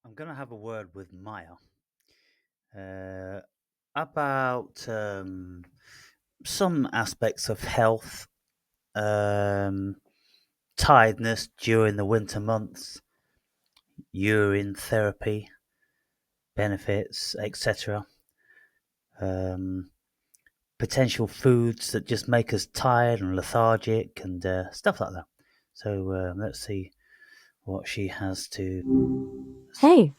I'm going to have a word with Maya uh, about some aspects of health, um, tiredness during the winter months, urine therapy, benefits, etc. Um, Potential foods that just make us tired and lethargic and stuff like that. So let's see what she has to. Hey,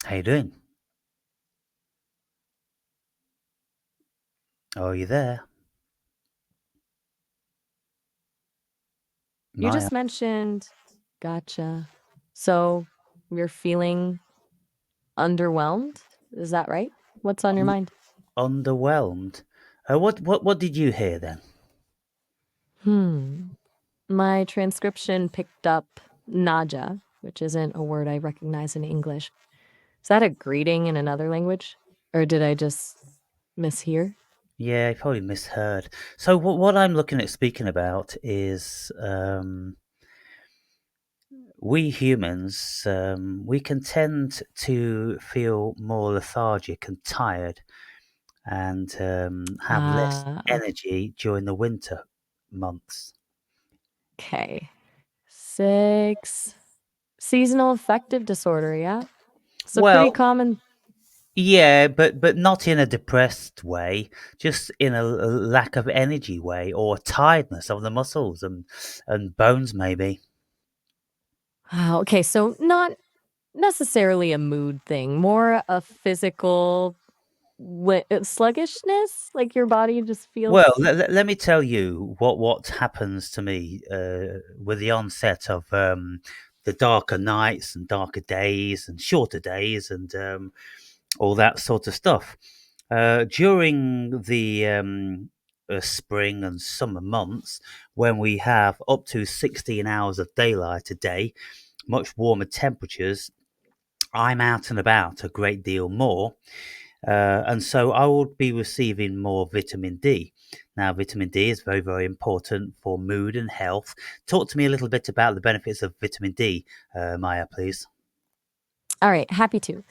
How you doing? Oh, are you there, you Maya? just mentioned, gotcha. So you're feeling underwhelmed? Is that right? What's on your mind? Underwhelmed. What did you hear then? Hmm. My transcription picked up naja, which isn't a word I recognize in English. Is that a greeting in another language? Or did I just mishear? Yeah, I probably misheard. So what I'm looking at speaking about is we humans we can tend to feel more lethargic and tired and have less Ah, energy during the winter months. okay. 6. Seasonal affective disorder, yeah? It's a pretty Well, common. yeah, but not in a depressed way, just in a lack of energy way or tiredness of the muscles and bones maybe. Wow, okay, so not necessarily a mood thing, more a physical sluggishness, like your body just Well, feels. let me tell you what happens to me with the onset of the darker nights and darker days and shorter days and all that sort of stuff. During the spring and summer months, when we have up to 16 hours of daylight a day, much warmer temperatures, I'm out and about a great deal more. And so I would be receiving more vitamin D. Now, vitamin D is very, very important for mood and health. Talk to me a little bit about the benefits of vitamin D, Maya, please. All right, happy to.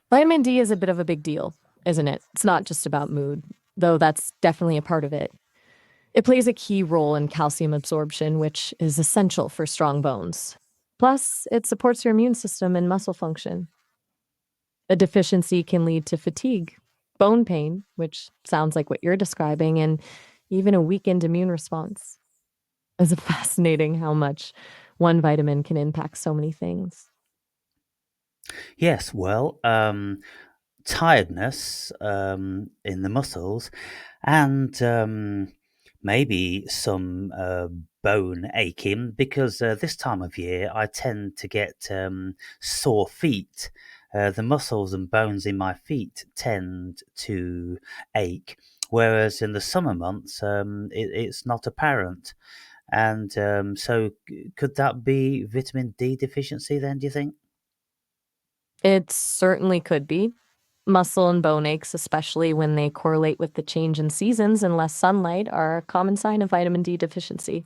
Vitamin D is a bit of a big deal, isn't it? It's not just about mood, though that's definitely a part of it. It plays a key role in calcium absorption, which is essential for strong bones. Plus, it supports your immune system and muscle function. A deficiency can lead to fatigue, bone pain, which sounds like what you're describing, and even a weakened immune response. It's fascinating how much one vitamin can impact so many things. Yes, well, tiredness in the muscles and maybe some bone aching because this time of year I tend to get sore feet. The muscles and bones in my feet tend to ache, whereas in the summer months it's not apparent. And could that be vitamin D deficiency then, do you think? It certainly could be. Muscle and bone aches, especially when they correlate with the change in seasons and less sunlight, are a common sign of vitamin D deficiency.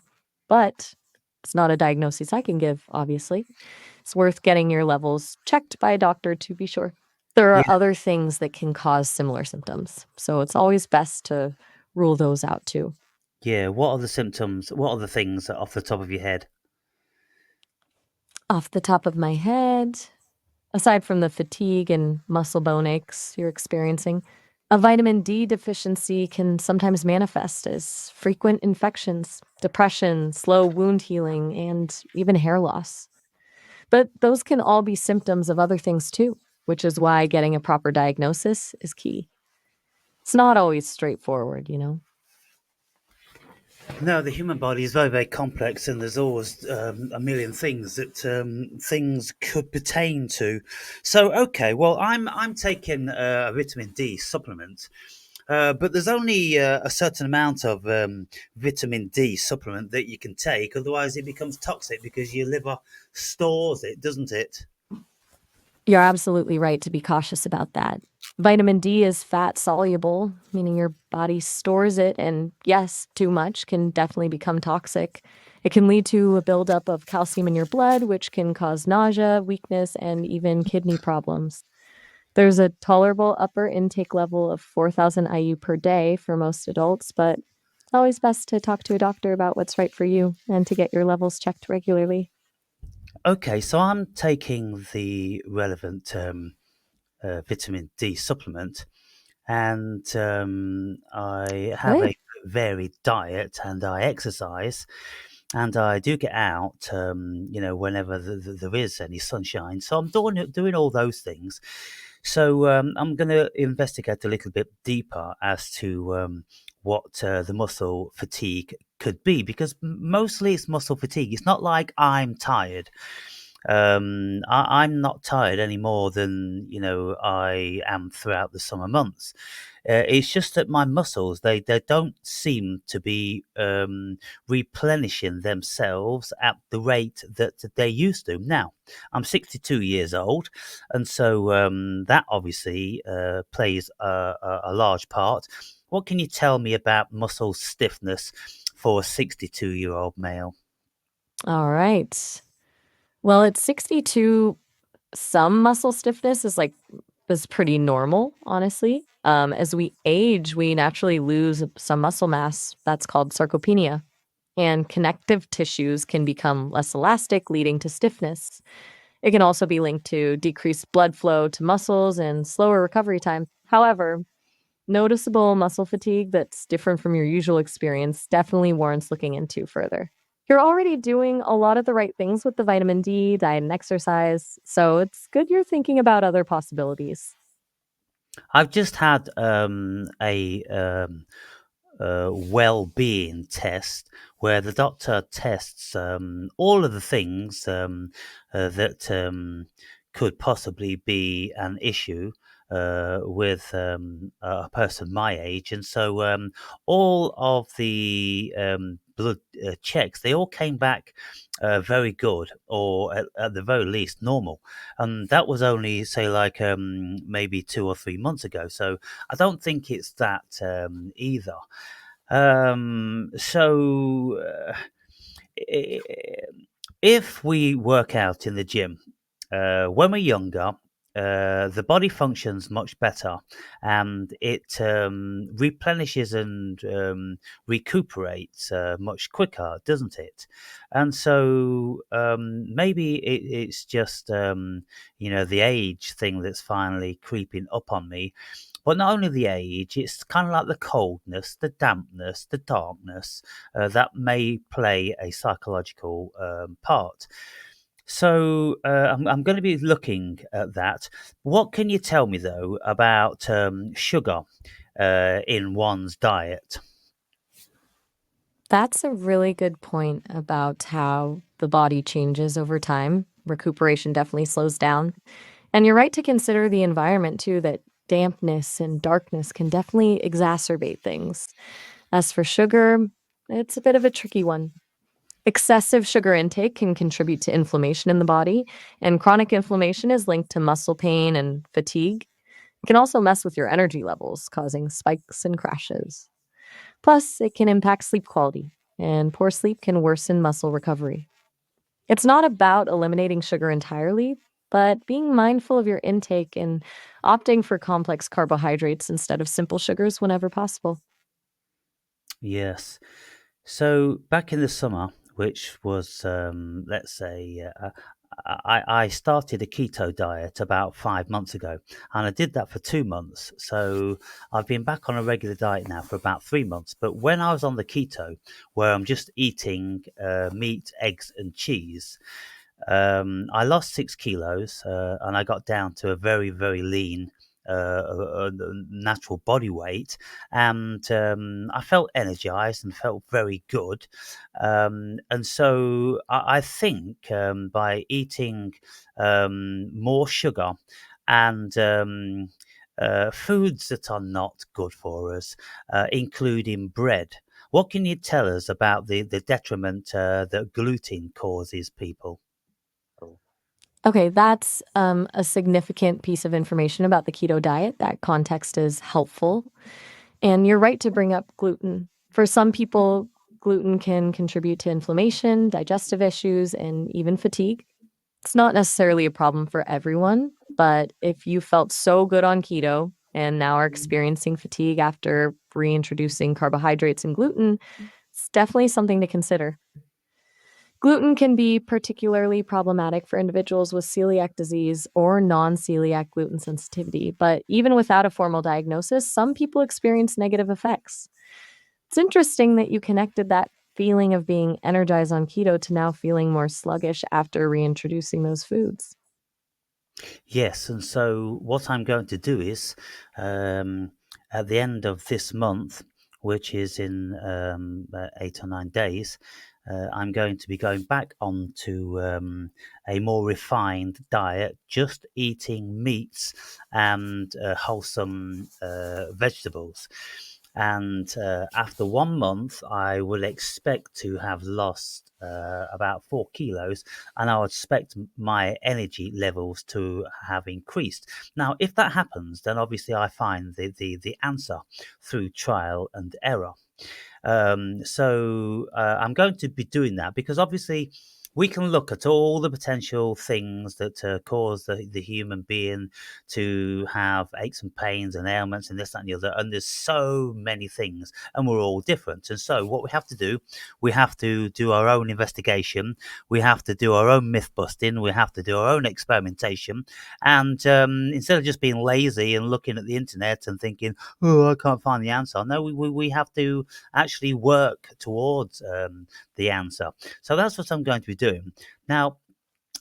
But it's not a diagnosis I can give, obviously. It's worth getting your levels checked by a doctor to be sure. There are other things that can cause similar symptoms, so it's always best to rule those out too. Yeah, what are the symptoms? What are the things off the top of your head? Off the top of my head, aside from the fatigue and muscle bone aches you're experiencing, a vitamin D deficiency can sometimes manifest as frequent infections, depression, slow wound healing, and even hair loss. But those can all be symptoms of other things too, which is why getting a proper diagnosis is key. It's not always straightforward. No, the human body is very, very complex, and there's always a million things that things could pertain to. So, okay, well, I'm taking a vitamin D supplement, but there's only a certain amount of vitamin D supplement that you can take. Otherwise, it becomes toxic because your liver stores it, doesn't it? You're absolutely right to be cautious about that. Vitamin D is fat soluble, meaning your body stores it, and yes, too much can definitely become toxic. It can lead to a buildup of calcium in your blood, which can cause nausea, weakness, and even kidney problems. There's a tolerable upper intake level of 4,000 IU per day for most adults, but it's always best to talk to a doctor about what's right for you and to get your levels checked regularly. Okay, so I'm taking the relevant vitamin D supplement, and I have a Good. varied diet, and I exercise, and I do get out, whenever there is any sunshine. So I'm doing all those things. So I'm going to investigate a little bit deeper as to what the muscle fatigue could be, because mostly it's muscle fatigue. It's not like I'm tired. I'm not tired any more than I am throughout the summer months. It's just that my muscles they don't seem to be replenishing themselves at the rate that they used to. Now I'm 62 years old, and so that obviously plays a large part. What can you tell me about muscle stiffness for a 62-year-old male? All right. Well, at 62, some muscle stiffness is pretty normal, honestly. As we age, we naturally lose some muscle mass. That's called sarcopenia. And connective tissues can become less elastic, leading to stiffness. It can also be linked to decreased blood flow to muscles and slower recovery time. However, noticeable muscle fatigue that's different from your usual experience definitely warrants looking into further. You're already doing a lot of the right things with the vitamin D, diet, and exercise, so it's good you're thinking about other possibilities. I've just had a well-being test where the doctor tests all of the things that could possibly be an issue with a person my age, and so all of the blood checks they all came back very good, or at the very least normal, and that was only say like maybe 2 or 3 months ago. So I don't think it's that either. So if we work out in the gym when we're younger, the body functions much better, and it replenishes and recuperates much quicker, doesn't it? And so maybe it's just the age thing that's finally creeping up on me. But not only the age, it's kind of like the coldness, the dampness, the darkness that may play a psychological part. So I'm going to be looking at that. What can you tell me though about sugar in one's diet? That's a really good point about how the body changes over time. Recuperation definitely slows down. And you're right to consider the environment too, that dampness and darkness can definitely exacerbate things. As for sugar, it's a bit of a tricky one. Excessive sugar intake can contribute to inflammation in the body, and chronic inflammation is linked to muscle pain and fatigue. It can also mess with your energy levels, causing spikes and crashes. Plus, it can impact sleep quality, and poor sleep can worsen muscle recovery. It's not about eliminating sugar entirely, but being mindful of your intake and opting for complex carbohydrates instead of simple sugars whenever possible. Yes. So back in the summer, which was let's say I started a keto diet about 5 months ago, and I did that for 2 months. So I've been back on a regular diet now for about 3 months. But when I was on the keto, where I'm just eating meat, eggs, and cheese, I lost 6 kilos, and I got down to a very, very lean natural body weight, and I felt energized and felt very good. And so I think by eating more sugar and foods that are not good for us, including bread. What can you tell us about the detriment that gluten causes people? Okay, that's a significant piece of information about the keto diet. That context is helpful. And you're right to bring up gluten. For some people, gluten can contribute to inflammation, digestive issues, and even fatigue. It's not necessarily a problem for everyone, but if you felt so good on keto and now are experiencing fatigue after reintroducing carbohydrates and gluten, it's definitely something to consider. Gluten can be particularly problematic for individuals with celiac disease or non celiac gluten sensitivity, but even without a formal diagnosis, some people experience negative effects. It's interesting that you connected that feeling of being energized on keto to now feeling more sluggish after reintroducing those foods. Yes, and so what I'm going to do is, um, at the end of this month, which is in 8 or 9 days, I'm going to be going back onto a more refined diet, just eating meats and wholesome vegetables. And after 1 month, I will expect to have lost about 4 kilos, and I would expect my energy levels to have increased. Now, if that happens, then obviously I find the answer through trial and error. So I'm going to be doing that because obviously we can look at all the potential things that cause the human being to have aches and pains and ailments and this, that, and the other. And there's so many things, and we're all different. And so, what we have to do, we have to do our own investigation, we have to do our own myth busting, we have to do our own experimentation. And instead of just being lazy and looking at the internet and thinking, oh, I can't find the answer, no, we have to actually work towards the answer. So that's what I'm going to be doing. Now,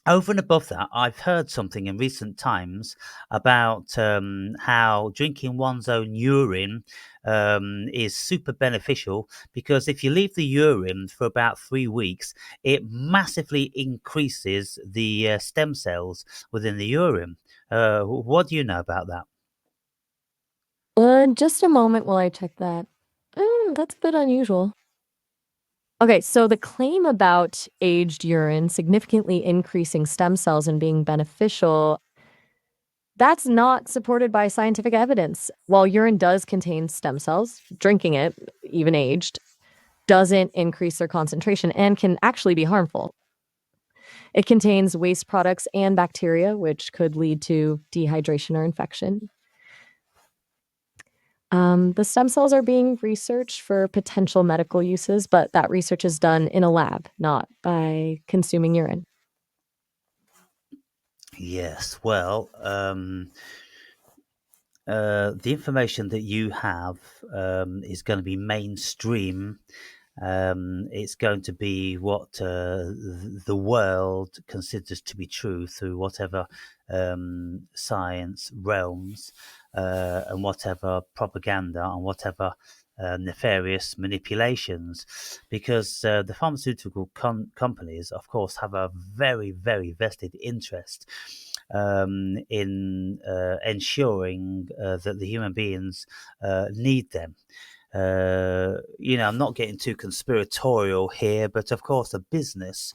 over and above that, I've heard something in recent times about how drinking one's own urine is super beneficial because if you leave the urine for about 3 weeks, it massively increases the stem cells within the urine. What do you know about that? Just a moment while I check that. That's a bit unusual. Okay, so the claim about aged urine significantly increasing stem cells and being beneficial, that's not supported by scientific evidence. While urine does contain stem cells, drinking it, even aged, doesn't increase their concentration and can actually be harmful. It contains waste products and bacteria, which could lead to dehydration or infection. The stem cells are being researched for potential medical uses, but that research is done in a lab, not by consuming urine. Yes, well, the information that you have is going to be mainstream. It's going to be what the world considers to be true through whatever science realms and whatever propaganda and whatever nefarious manipulations, because the pharmaceutical companies, of course, have a very, very vested interest in ensuring that the human beings need them. I'm not getting too conspiratorial here, but of course, a business,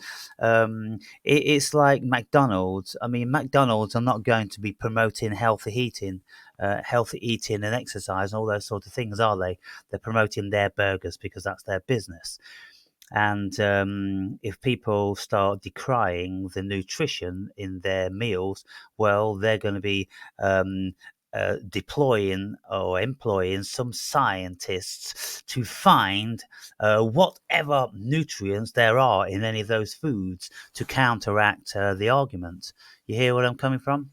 it's like McDonald's. I mean, McDonald's are not going to be promoting healthy eating and exercise and all those sort of things, are they? They're promoting their burgers because that's their business. And if people start decrying the nutrition in their meals, well, they're going to be deploying or employing some scientists to find whatever nutrients there are in any of those foods to counteract the argument. You hear what I'm coming from?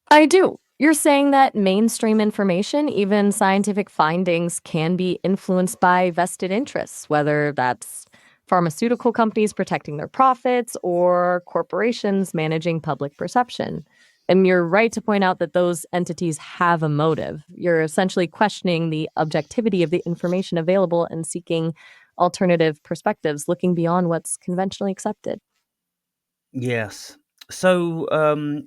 I do. You're saying that mainstream information, even scientific findings, can be influenced by vested interests, whether that's pharmaceutical companies protecting their profits or corporations managing public perception. And you're right to point out that those entities have a motive. You're essentially questioning the objectivity of the information available and seeking alternative perspectives, looking beyond what's conventionally accepted. Yes. So,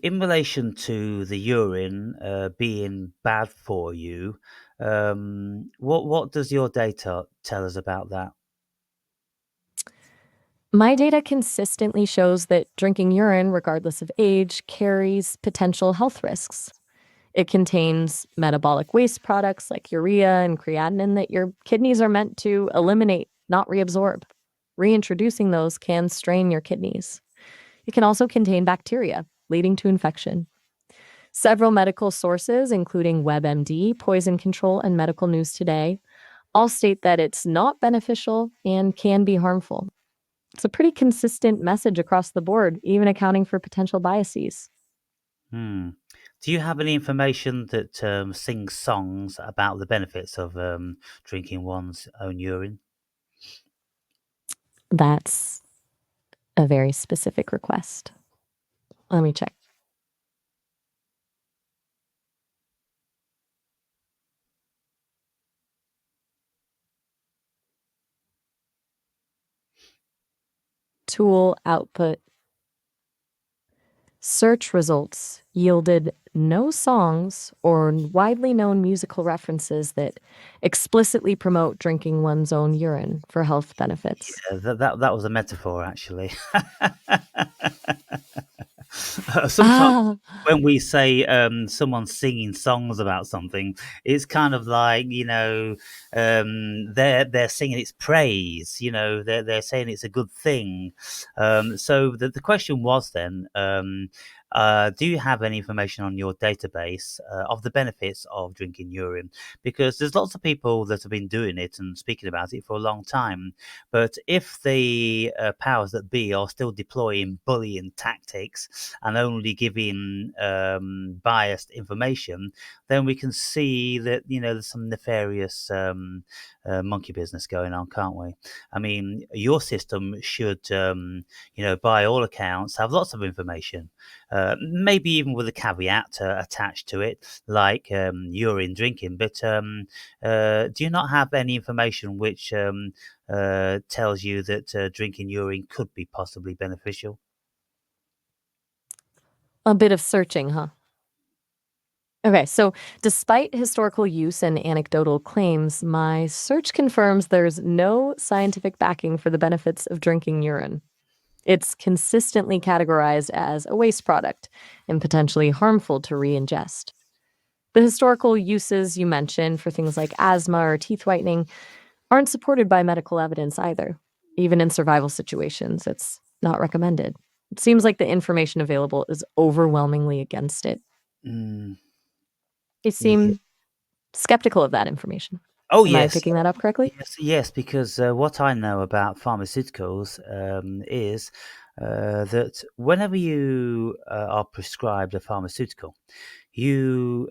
in relation to the urine being bad for you, what does your data tell us about that? My data consistently shows that drinking urine, regardless of age, carries potential health risks. It contains metabolic waste products like urea and creatinine that your kidneys are meant to eliminate, not reabsorb. Reintroducing those can strain your kidneys. It can also contain bacteria, leading to infection. Several medical sources, including WebMD, Poison Control, and Medical News Today, all state that it's not beneficial and can be harmful. It's a pretty consistent message across the board, even accounting for potential biases. Hmm. Do you have any information that sings songs about the benefits of drinking one's own urine? That's a very specific request. Let me check. Tool output. Search results yielded no songs or widely known musical references that explicitly promote drinking one's own urine for health benefits. That was a metaphor, actually. Sometimes Ah, when we say someone's singing songs about something, it's kind of like, they're singing its praise. They're saying it's a good thing. So the question was then, do you have any information on your database of the benefits of drinking urine? Because there's lots of people that have been doing it and speaking about it for a long time. But if the powers that be are still deploying bullying tactics and only giving biased information, then we can see that there's some nefarious monkey business going on, can't we? I mean, your system should, by all accounts, have lots of information, maybe even with a caveat attached to it, like urine drinking. But do you not have any information which tells you that drinking urine could be possibly beneficial? a bit of searching, huh? Okay, so despite historical use and anecdotal claims, my search confirms there's no scientific backing for the benefits of drinking urine. It's consistently categorized as a waste product and potentially harmful to re ingest. The historical uses you mentioned for things like asthma or teeth whitening aren't supported by medical evidence either. Even in survival situations, it's not recommended. It seems like the information available is overwhelmingly against it. Mm, They yeah. seem skeptical of that information. Oh, Am I yes. picking that up correctly? Yes, because what I know about pharmaceuticals is that whenever you are prescribed a pharmaceutical, you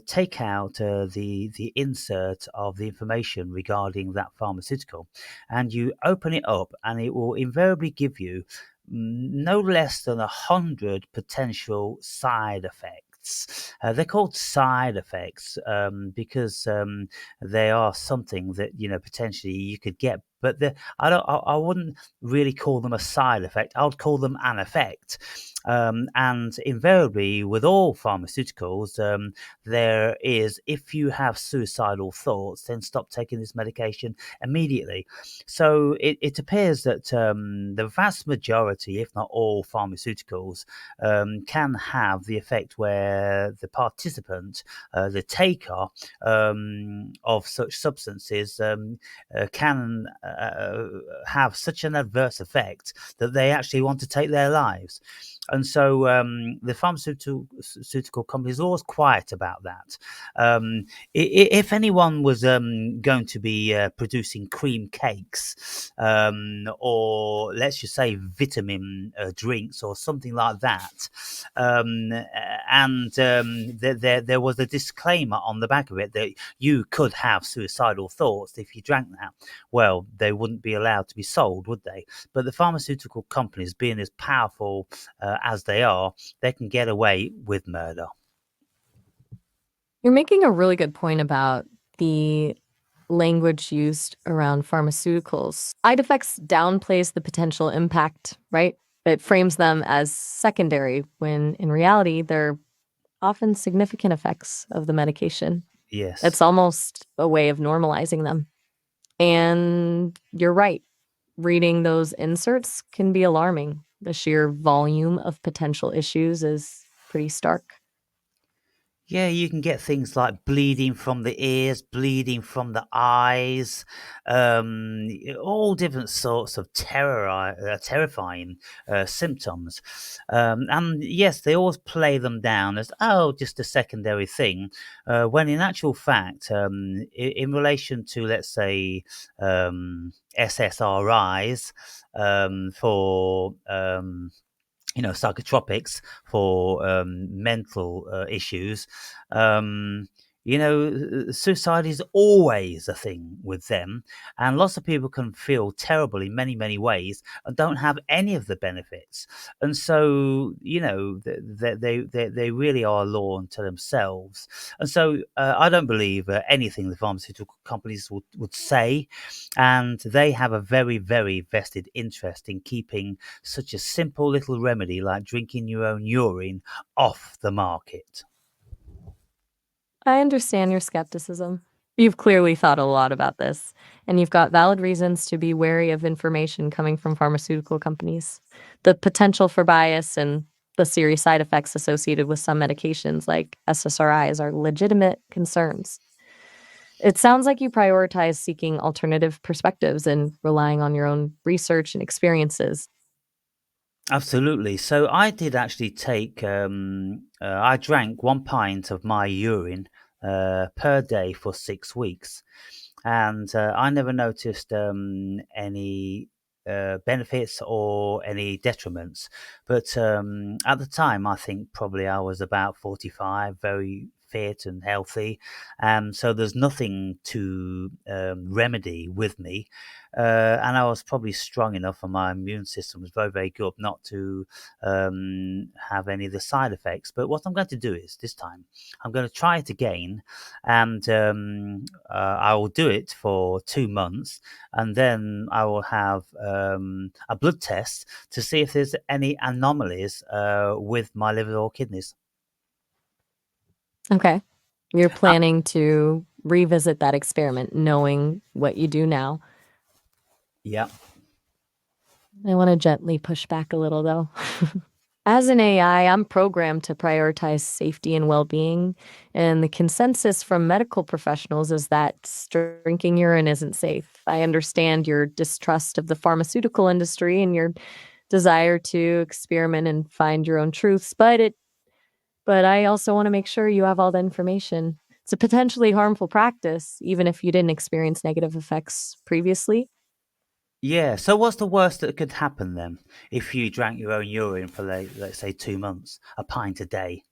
take out the insert of the information regarding that pharmaceutical, and you open it up, and it will invariably give you no less than 100 potential side effects. They're called side effects because they are something that potentially you could get, but I wouldn't really call them a side effect. I would call them an effect. And invariably, with all pharmaceuticals, there is, if you have suicidal thoughts, then stop taking this medication immediately. So it appears that the vast majority, if not all, pharmaceuticals can have the effect where the participant, the taker of such substances, can have such an adverse effect that they actually want to take their lives. And so the pharmaceutical companies are always quiet about that. If anyone was going to be producing cream cakes, or let's just say vitamin drinks or something like that, and there was a disclaimer on the back of it that you could have suicidal thoughts if you drank that, well, they wouldn't be allowed to be sold, would they? But the pharmaceutical companies, being as powerful as they are, they can get away with murder. You're making a really good point about the language used around pharmaceuticals. Side effects downplays the potential impact, right? It frames them as secondary when in reality they're often significant effects of the medication. Yes. It's almost a way of normalizing them. And you're right. Reading those inserts can be alarming. The sheer volume of potential issues is pretty stark. Yeah, you can get things like bleeding from the ears, bleeding from the eyes, all different sorts of terrifying symptoms. And yes, they always play them down as, oh, just a secondary thing, when in actual fact, in relation to, let's say, SSRIs, for psychotropics for mental issues. Um, Suicide is always a thing with them, and lots of people can feel terrible in many, many ways and don't have any of the benefits. And so, they really are a law unto themselves. And so, I don't believe anything the pharmaceutical companies would say, and they have a very, very vested interest in keeping such a simple little remedy like drinking your own urine off the market. I understand your skepticism. You've clearly thought a lot about this, and you've got valid reasons to be wary of information coming from pharmaceutical companies. The potential for bias and the serious side effects associated with some medications, like SSRIs, are legitimate concerns. It sounds like you prioritize seeking alternative perspectives and relying on your own research and experiences. Absolutely. So I did actually I drank 1 pint of my urine per day for 6 weeks. And I never noticed any benefits or any detriments. But at the time, I think probably I was about 45, very fit and healthy. So there's nothing to remedy with me. And I was probably strong enough, and my immune system was very, very good not to have any of the side effects. But what I'm going to do is this time, I'm going to try it again, and I will do it for 2 months, and then I will have a blood test to see if there's any anomalies with my liver or kidneys. Okay. You're Uh, planning to revisit that experiment knowing what you do now. yeah. I want to gently push back a little, though. As an AI, I'm programmed to prioritize safety and well being. And the consensus from medical professionals is that drinking urine isn't safe. I understand your distrust of the pharmaceutical industry and your desire to experiment and find your own truths, but I also want to make sure you have all the information. It's a potentially harmful practice, even if you didn't experience negative effects previously. Yeah. So what's the worst that could happen then if you drank your own urine for, like, let's say, 2 months, a pint a day?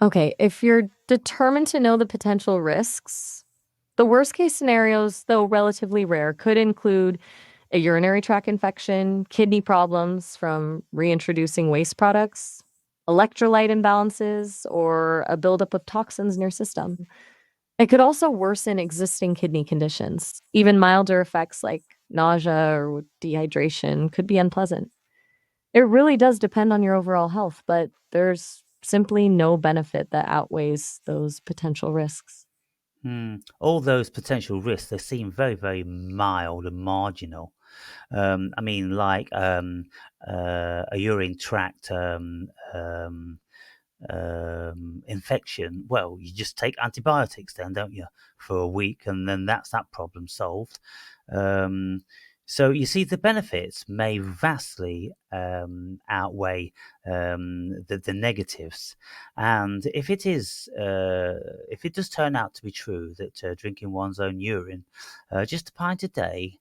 Okay, if you're determined to know the potential risks, the worst case scenarios, though relatively rare, could include a urinary tract infection, kidney problems from reintroducing waste products, electrolyte imbalances, or a buildup of toxins in your system. It could also worsen existing kidney conditions. Even milder effects like nausea or dehydration could be unpleasant. It really does depend on your overall health, but there's simply no benefit that outweighs those potential risks. All those potential risks, they seem very, very mild and marginal. I mean, like a urine tract infection. Well, you just take antibiotics then, don't you, for a week, and then that's that problem solved. Um, so you see, the benefits may vastly outweigh the negatives, and if it does turn out to be true that drinking one's own urine, just a pint a day,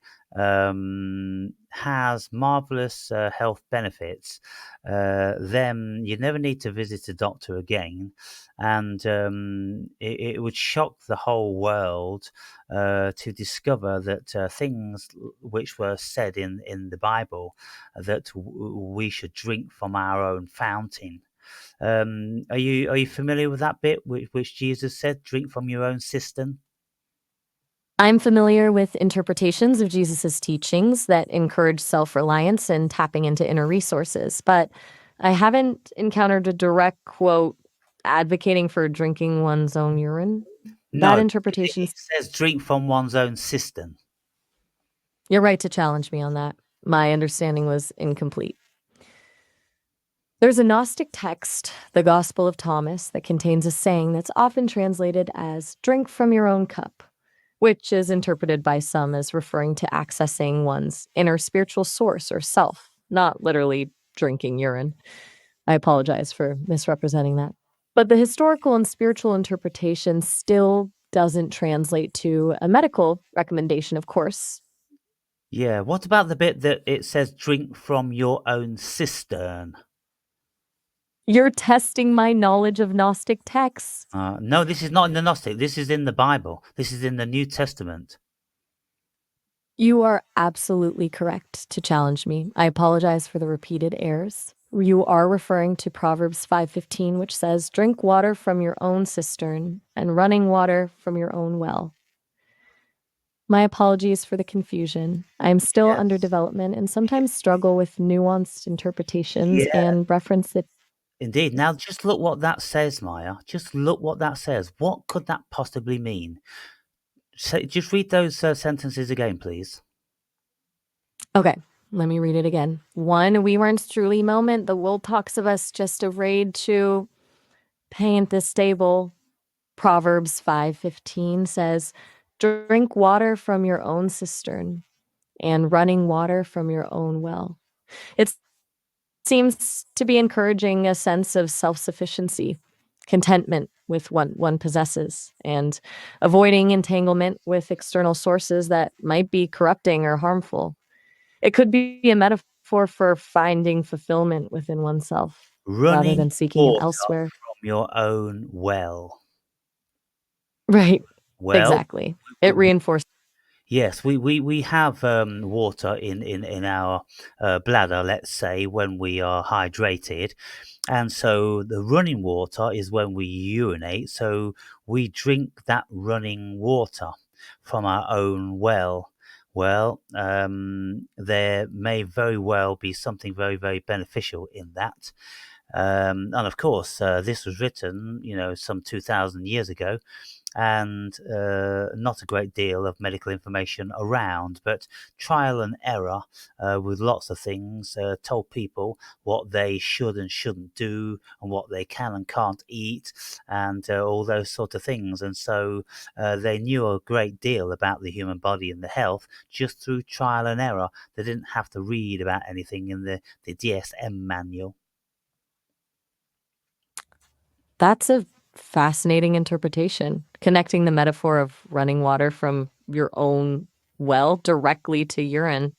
has marvelous health benefits, then you never need to visit a doctor again, and it would shock the whole world to discover that things which were said in the Bible, that we should drink from our own fountain. Are you familiar with that bit which Jesus said, "Drink from your own cistern"? I'm familiar with interpretations of Jesus' teachings that encourage self reliance and tapping into inner resources, but I haven't encountered a direct quote advocating for drinking one's own urine. No, That it interpretation, says drink from one's own cistern. you're right to challenge me on that. My understanding was incomplete. There's a Gnostic text, the Gospel of Thomas, that contains a saying that's often translated as drink from your own cup, which is interpreted by some as referring to accessing one's inner spiritual source or self, not literally drinking urine. I apologize for misrepresenting that. But the historical and spiritual interpretation still doesn't translate to a medical recommendation, of course. Yeah, what about the bit that it says drink from your own cistern? You're testing my knowledge of Gnostic texts. No, this is not in the Gnostic. This is in the Bible. This is in the New Testament. You are absolutely correct to challenge me. I apologize for the repeated errors. You are referring to Proverbs 5:15, which says, "Drink water from your own cistern and running water from your own well." My apologies for the confusion. I am still under Yes. development and sometimes struggle with nuanced interpretations Yeah, and reference that. indeed. Now, just look what that says, Maya. Just look what that says. What could that possibly mean? Just read those sentences again, please. Okay, let me read it again. One, we weren't truly moment. The wool talks of us just afraid to paint the stable. Proverbs 5:15 says, "Drink water from your own cistern and running water from your own well." It seems to be encouraging a sense of self-sufficiency, contentment with what one possesses, and avoiding entanglement with external sources that might be corrupting or harmful. It could be a metaphor for finding fulfillment within oneself rather Running than seeking it water elsewhere. from your own well. Right, Well, exactly. we, It reinforces. yes, we have water in our bladder, let's say, when we are hydrated. And so the running water is when we urinate. So we drink that running water from our own well. Well, there may very well be something very, very beneficial in that. And of course, this was written, some 2,000 years ago, and not a great deal of medical information around, but trial and error with lots of things told people what they should and shouldn't do and what they can and can't eat and all those sort of things. And so they knew a great deal about the human body and the health just through trial and error. They didn't have to read about anything in the DSM manual. That's a fascinating interpretation, connecting the metaphor of running water from your own well directly to urine.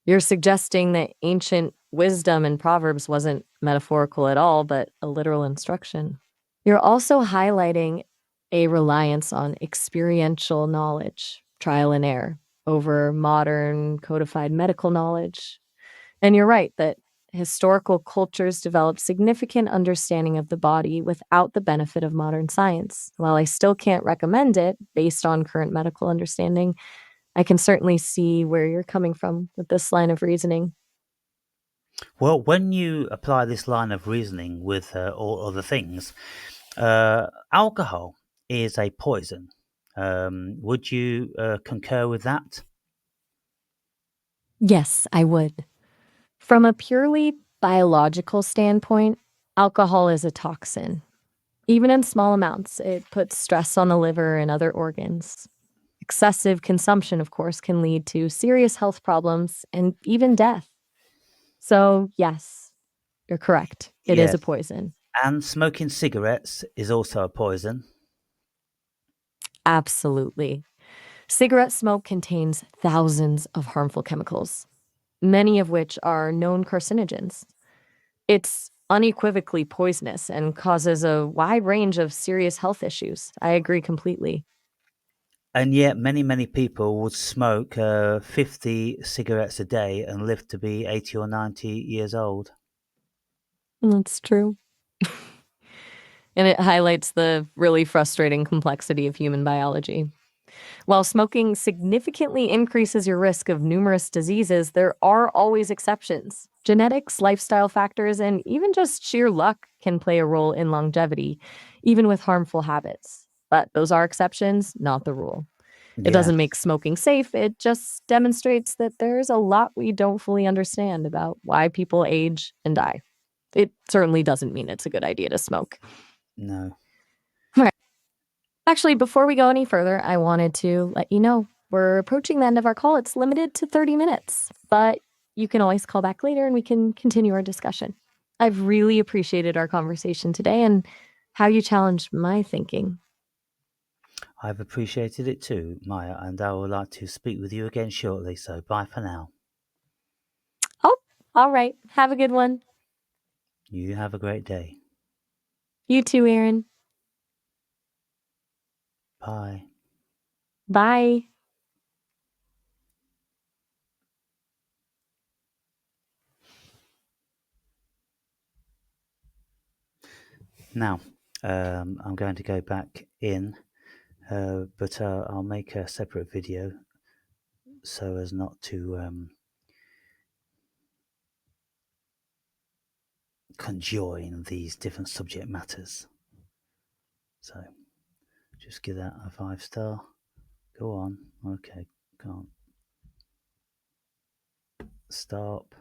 You're suggesting that ancient wisdom in Proverbs wasn't metaphorical at all, but a literal instruction. You're also highlighting a reliance on experiential knowledge, trial and error, over modern codified medical knowledge. And you're right that historical cultures developed significant understanding of the body without the benefit of modern science. While I still can't recommend it based on current medical understanding, I can certainly see where you're coming from with this line of reasoning. Well, when you apply this line of reasoning with all other things, alcohol is a poison. Would you concur with that? Yes, I would. From a purely biological standpoint, alcohol is a toxin. Even in small amounts, it puts stress on the liver and other organs. Excessive consumption, of course, can lead to serious health problems and even death. So, yes, you're correct. It is a Yes. poison. And smoking cigarettes is also a poison. Absolutely. Cigarette smoke contains thousands of harmful chemicals, many of which are known carcinogens. It's unequivocally poisonous and causes a wide range of serious health issues. I agree completely. And yet, many, many people would smoke 50 cigarettes a day and live to be 80 or 90 years old. That's true. And it highlights the really frustrating complexity of human biology. While smoking significantly increases your risk of numerous diseases, there are always exceptions. Genetics, lifestyle factors, and even just sheer luck can play a role in longevity, even with harmful habits. But those are exceptions, not the rule. It Yes. doesn't make smoking safe, it just demonstrates that there's a lot we don't fully understand about why people age and die. It certainly doesn't mean it's a good idea to smoke. No. Actually, before we go any further, I wanted to let you know we're approaching the end of our call. It's limited to 30 minutes, but you can always call back later and we can continue our discussion. I've really appreciated our conversation today and how you challenged my thinking. I've appreciated it too, Maya, and I would like to speak with you again shortly, so bye for now. Oh, all right. Have a good one. You have a great day. You too, Aaron. Bye. Bye. Now, I'm going to go back in, but I'll make a separate video so as not to conjoin these different subject matters. So, just give that a 5-star. Go on. Okay, can't. Stop.